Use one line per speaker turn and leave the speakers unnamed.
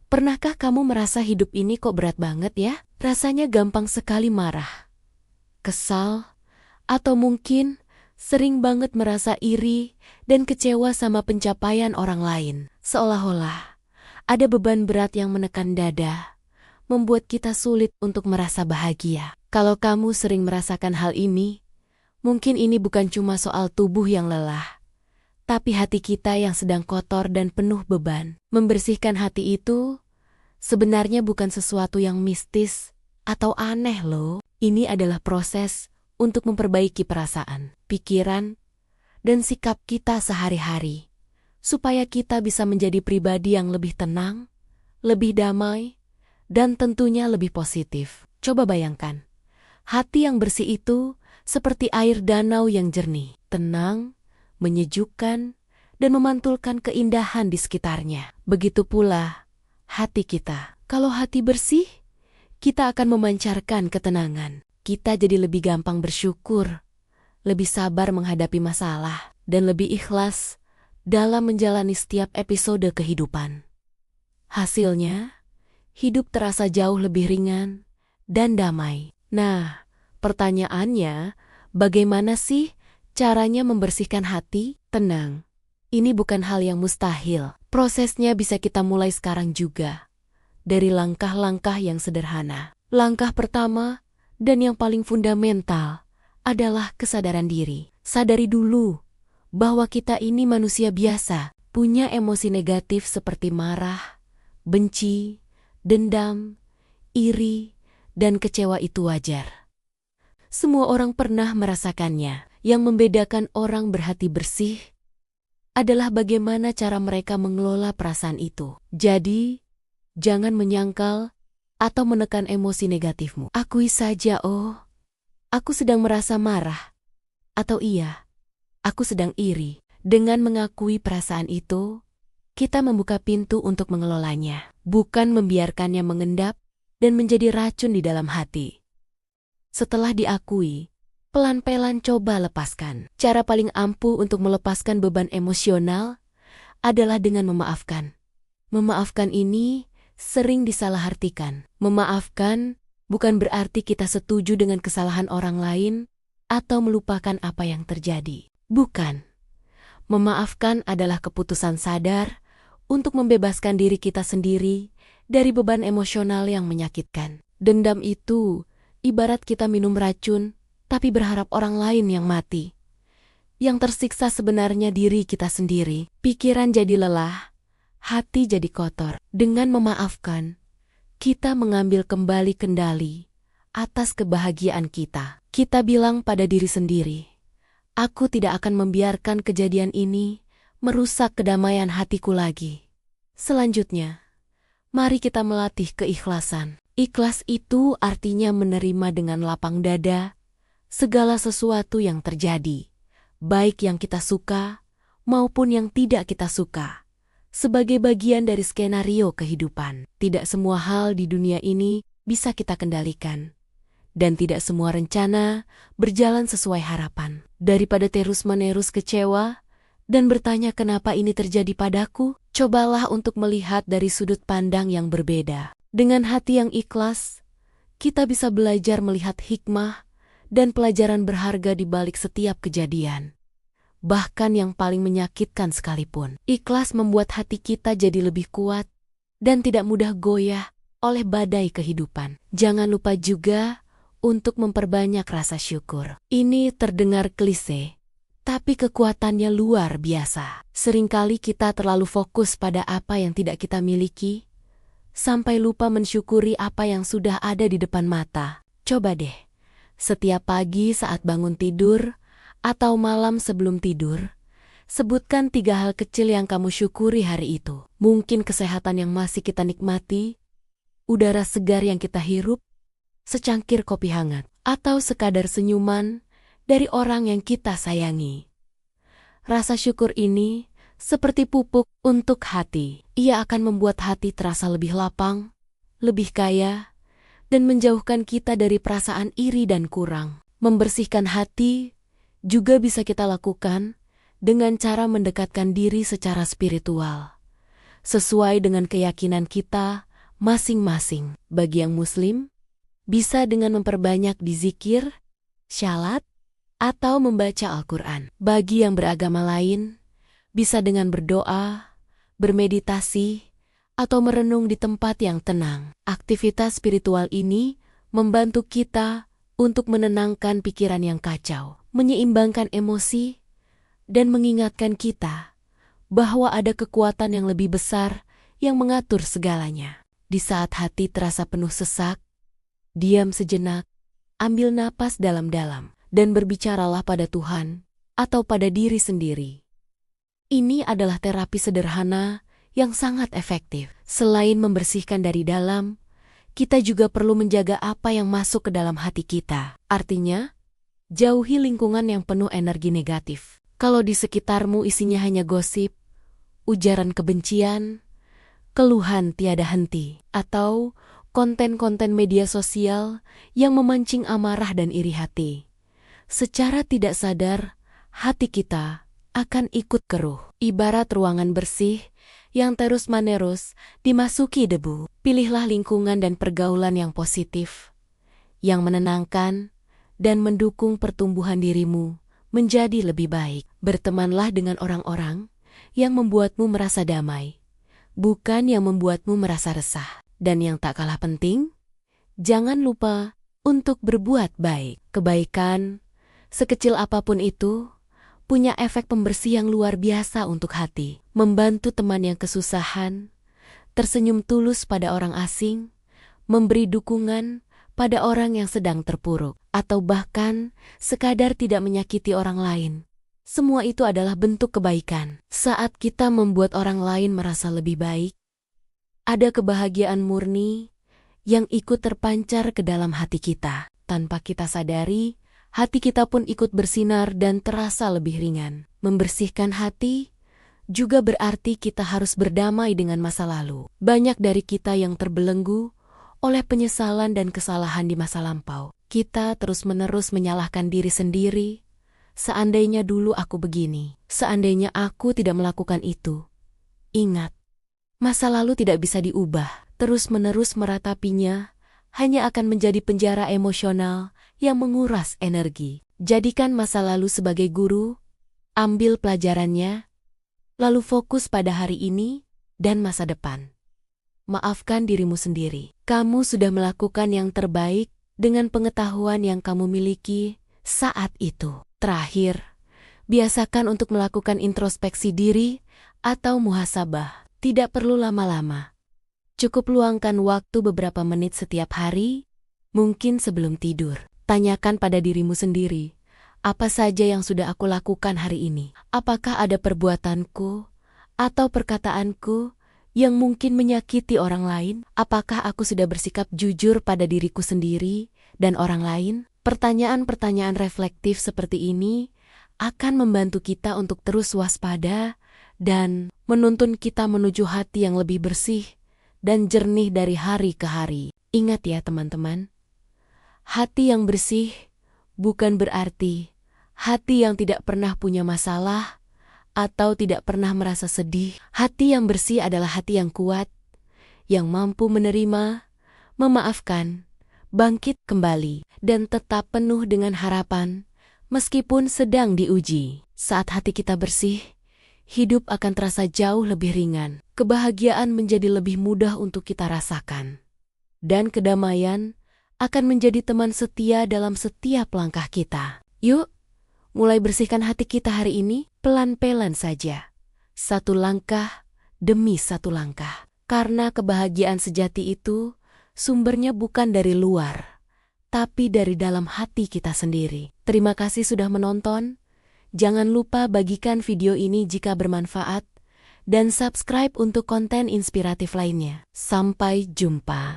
Pernahkah kamu merasa hidup ini kok berat banget ya? Rasanya gampang sekali marah, kesal, atau mungkin sering banget merasa iri dan kecewa sama pencapaian orang lain. Seolah-olah ada beban berat yang menekan dada, membuat kita sulit untuk merasa bahagia. Kalau kamu sering merasakan hal ini, mungkin ini bukan cuma soal tubuh yang lelah, tapi hati kita yang sedang kotor dan penuh beban. Membersihkan hati itu sebenarnya bukan sesuatu yang mistis atau aneh loh. Ini adalah proses untuk memperbaiki perasaan, pikiran, dan sikap kita sehari-hari, supaya kita bisa menjadi pribadi yang lebih tenang, lebih damai, dan tentunya lebih positif. Coba bayangkan, hati yang bersih itu seperti air danau yang jernih, tenang, menyejukkan, dan memantulkan keindahan di sekitarnya. Begitu pula hati kita. Kalau hati bersih, kita akan memancarkan ketenangan. Kita jadi lebih gampang bersyukur, lebih sabar menghadapi masalah, dan lebih ikhlas dalam menjalani setiap episode kehidupan. Hasilnya, hidup terasa jauh lebih ringan dan damai. Nah, pertanyaannya, bagaimana sih caranya membersihkan hati? Tenang, ini bukan hal yang mustahil. Prosesnya bisa kita mulai sekarang juga, dari langkah-langkah yang sederhana. Langkah pertama dan yang paling fundamental adalah kesadaran diri. Sadari dulu bahwa kita ini manusia biasa, punya emosi negatif seperti marah, benci, dendam, iri, dan kecewa. Itu wajar. Semua orang pernah merasakannya. Yang membedakan orang berhati bersih adalah bagaimana cara mereka mengelola perasaan itu. Jadi, jangan menyangkal atau menekan emosi negatifmu. Akui saja, oh, aku sedang merasa marah. Atau iya, aku sedang iri. Dengan mengakui perasaan itu, kita membuka pintu untuk mengelolanya, bukan membiarkannya mengendap dan menjadi racun di dalam hati. Setelah diakui, pelan-pelan coba lepaskan. Cara paling ampuh untuk melepaskan beban emosional adalah dengan memaafkan. Memaafkan ini sering disalahartikan. Memaafkan bukan berarti kita setuju dengan kesalahan orang lain atau melupakan apa yang terjadi. Bukan. Memaafkan adalah keputusan sadar untuk membebaskan diri kita sendiri dari beban emosional yang menyakitkan. Dendam itu ibarat kita minum racun, tapi berharap orang lain yang mati. Yang tersiksa sebenarnya diri kita sendiri. Pikiran jadi lelah, hati jadi kotor. Dengan memaafkan, kita mengambil kembali kendali atas kebahagiaan kita. Kita bilang pada diri sendiri, aku tidak akan membiarkan kejadian ini merusak kedamaian hatiku lagi. Selanjutnya, mari kita melatih keikhlasan. Ikhlas itu artinya menerima dengan lapang dada segala sesuatu yang terjadi, baik yang kita suka maupun yang tidak kita suka, sebagai bagian dari skenario kehidupan. Tidak semua hal di dunia ini bisa kita kendalikan, dan tidak semua rencana berjalan sesuai harapan. Daripada terus-menerus kecewa dan bertanya kenapa ini terjadi padaku, cobalah untuk melihat dari sudut pandang yang berbeda. Dengan hati yang ikhlas, kita bisa belajar melihat hikmah dan pelajaran berharga di balik setiap kejadian, bahkan yang paling menyakitkan sekalipun. Ikhlas membuat hati kita jadi lebih kuat dan tidak mudah goyah oleh badai kehidupan. Jangan lupa juga untuk memperbanyak rasa syukur. Ini terdengar klise, tapi kekuatannya luar biasa. Seringkali kita terlalu fokus pada apa yang tidak kita miliki, sampai lupa mensyukuri apa yang sudah ada di depan mata. Coba deh, setiap pagi saat bangun tidur atau malam sebelum tidur, sebutkan 3 hal kecil yang kamu syukuri hari itu. Mungkin kesehatan yang masih kita nikmati, udara segar yang kita hirup, secangkir kopi hangat, atau sekadar senyuman dari orang yang kita sayangi. Rasa syukur ini seperti pupuk untuk hati. Ia akan membuat hati terasa lebih lapang, lebih kaya, dan menjauhkan kita dari perasaan iri dan kurang. Membersihkan hati juga bisa kita lakukan dengan cara mendekatkan diri secara spiritual. sesuai dengan keyakinan kita masing-masing. Bagi yang Muslim, bisa dengan memperbanyak di zikir, syalat, atau membaca Al-Quran. Bagi yang beragama lain, bisa dengan berdoa, bermeditasi, atau merenung di tempat yang tenang. Aktivitas spiritual ini membantu kita untuk menenangkan pikiran yang kacau, menyeimbangkan emosi, dan mengingatkan kita bahwa ada kekuatan yang lebih besar yang mengatur segalanya. Di saat hati terasa penuh sesak, diam sejenak, ambil napas dalam-dalam, dan berbicaralah pada Tuhan atau pada diri sendiri. Ini adalah terapi sederhana yang sangat efektif. Selain membersihkan dari dalam, kita juga perlu menjaga apa yang masuk ke dalam hati kita. Artinya, jauhi lingkungan yang penuh energi negatif. Kalau di sekitarmu isinya hanya gosip, ujaran kebencian, keluhan tiada henti, atau konten-konten media sosial yang memancing amarah dan iri hati, secara tidak sadar, hati kita akan ikut keruh. Ibarat ruangan bersih yang terus-menerus dimasuki debu. Pilihlah lingkungan dan pergaulan yang positif, yang menenangkan dan mendukung pertumbuhan dirimu menjadi lebih baik. Bertemanlah dengan orang-orang yang membuatmu merasa damai, bukan yang membuatmu merasa resah. Dan yang tak kalah penting, jangan lupa untuk berbuat baik. Kebaikan, sekecil apapun itu, punya efek pembersih yang luar biasa untuk hati. Membantu teman yang kesusahan, tersenyum tulus pada orang asing, memberi dukungan pada orang yang sedang terpuruk, atau bahkan sekadar tidak menyakiti orang lain. Semua itu adalah bentuk kebaikan. Saat kita membuat orang lain merasa lebih baik, ada kebahagiaan murni yang ikut terpancar ke dalam hati kita. Tanpa kita sadari, hati kita pun ikut bersinar dan terasa lebih ringan. Membersihkan hati juga berarti kita harus berdamai dengan masa lalu. Banyak dari kita yang terbelenggu oleh penyesalan dan kesalahan di masa lampau. Kita terus-menerus menyalahkan diri sendiri. Seandainya dulu aku begini, seandainya aku tidak melakukan itu. Ingat, masa lalu tidak bisa diubah. Terus-menerus meratapinya hanya akan menjadi penjara emosional yang menguras energi. Jadikan masa lalu sebagai guru, ambil pelajarannya, lalu fokus pada hari ini dan masa depan. Maafkan dirimu sendiri. Kamu sudah melakukan yang terbaik dengan pengetahuan yang kamu miliki saat itu. Terakhir, biasakan untuk melakukan introspeksi diri atau muhasabah. Tidak perlu lama-lama. Cukup luangkan waktu beberapa menit setiap hari, mungkin sebelum tidur. Tanyakan pada dirimu sendiri, apa saja yang sudah aku lakukan hari ini? Apakah ada perbuatanku atau perkataanku yang mungkin menyakiti orang lain? Apakah aku sudah bersikap jujur pada diriku sendiri dan orang lain? Pertanyaan-pertanyaan reflektif seperti ini akan membantu kita untuk terus waspada dan menuntun kita menuju hati yang lebih bersih dan jernih dari hari ke hari. Ingat ya teman-teman, hati yang bersih bukan berarti hati yang tidak pernah punya masalah atau tidak pernah merasa sedih. Hati yang bersih adalah hati yang kuat, yang mampu menerima, memaafkan, bangkit kembali, dan tetap penuh dengan harapan meskipun sedang diuji. Saat hati kita bersih, hidup akan terasa jauh lebih ringan. Kebahagiaan menjadi lebih mudah untuk kita rasakan. Dan kedamaian akan menjadi teman setia dalam setiap langkah kita. Yuk, mulai bersihkan hati kita hari ini pelan-pelan saja. Satu langkah demi satu langkah. Karena kebahagiaan sejati itu sumbernya bukan dari luar, tapi dari dalam hati kita sendiri. Terima kasih sudah menonton. Jangan lupa bagikan video ini jika bermanfaat, dan subscribe untuk konten inspiratif lainnya. Sampai jumpa.